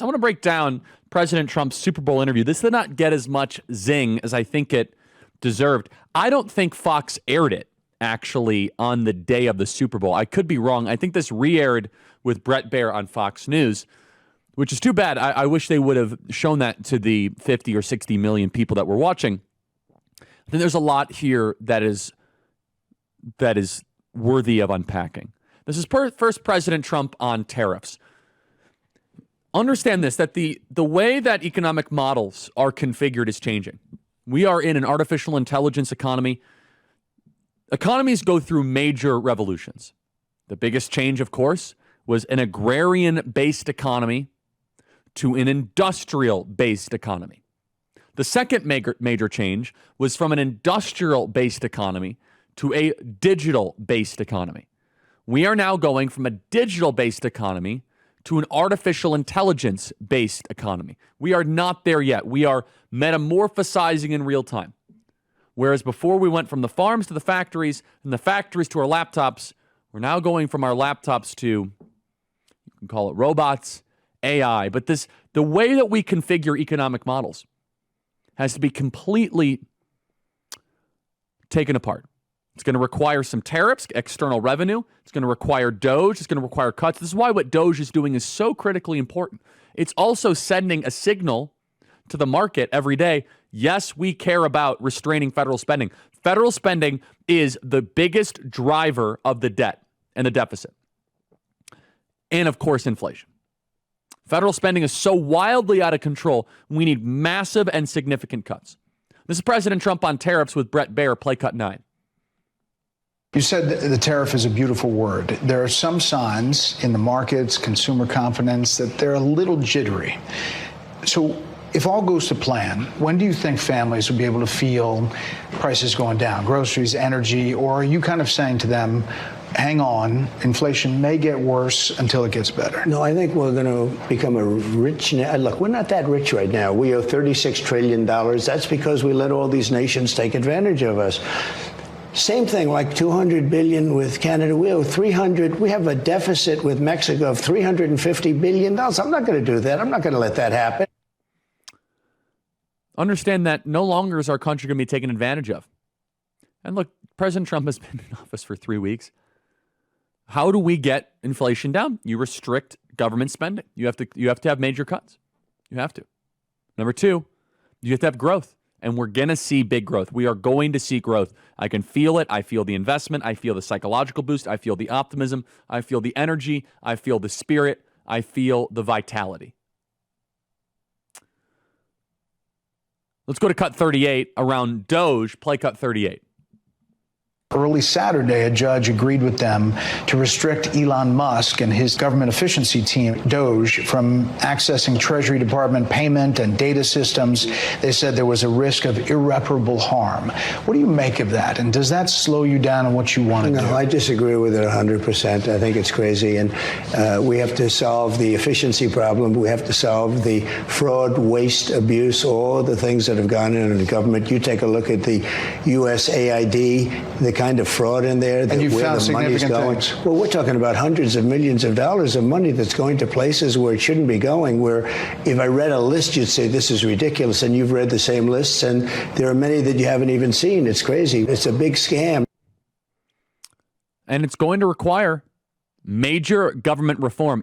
I want to break down President Trump's Super Bowl interview. This did not get as much zing as I think it deserved. I don't think Fox aired it, actually, on the day of the Super Bowl. I could be wrong. I think this re-aired with Bret Baier on Fox News, which is too bad. I wish they would have shown that to the 50 or 60 million people that were watching. I think there's a lot here that is worthy of unpacking. This is first President Trump on tariffs. Understand this, that the way that economic models are configured is changing. We are in an artificial intelligence economy. Economies go through major revolutions. The biggest change, of course, was an agrarian-based economy to an industrial-based economy. The second major change was from an industrial-based economy to a digital-based economy. We are now going from a digital-based economy to an artificial intelligence-based economy. We are not there yet. We are metamorphosizing in real time. Whereas before we went from the farms to the factories and the factories to our laptops, we're now going from our laptops to, you can call it robots, AI. But the way that we configure economic models has to be completely taken apart. It's going to require some tariffs, external revenue. It's going to require DOGE. It's going to require cuts. This is why what DOGE is doing is so critically important. It's also sending a signal to the market every day. Yes, we care about restraining federal spending. Federal spending is the biggest driver of the debt and the deficit. And, of course, inflation. Federal spending is so wildly out of control, we need massive and significant cuts. This is President Trump on tariffs with Bret Baier, play cut 9. You said that the tariff is a beautiful word. There are some signs in the markets, consumer confidence, that they're a little jittery. So if all goes to plan, when do you think families will be able to feel prices going down, groceries, energy, or are you kind of saying to them, hang on, inflation may get worse until it gets better? No, I think we're going to become a rich. Look, we're not that rich right now. We owe $36 trillion. That's because we let all these nations take advantage of us. Same thing, like $200 billion with Canada. We owe $300. We have a deficit with Mexico of $350 billion. I'm not going to do that. I'm not going to let that happen. Understand that no longer is our country going to be taken advantage of. And look, President Trump has been in office for 3 weeks. How do we get inflation down? You restrict government spending. You have to have major cuts. You have to. Number two, you have to have growth. And we're going to see big growth. We are going to see growth. I can feel it. I feel the investment. I feel the psychological boost. I feel the optimism. I feel the energy. I feel the spirit. I feel the vitality. Let's go to cut 38 around DOGE, play cut 38. Early Saturday, a judge agreed with them to restrict Elon Musk and his government efficiency team, DOGE, from accessing Treasury Department payment and data systems. They said there was a risk of irreparable harm. What do you make of that? And does that slow you down on what you want to do? No, I disagree with it 100%. I think it's crazy. And we have to solve the efficiency problem. We have to solve the fraud, waste, abuse, all the things that have gone into the government. You take a look at the USAID, the kind of fraud in there, that and you where found the money's going. things. Well, we're talking about hundreds of millions of dollars of money that's going to places where it shouldn't be going, where if I read a list, you'd say this is ridiculous, and you've read the same lists, and there are many that you haven't even seen. It's crazy. It's a big scam. And it's going to require major government reform.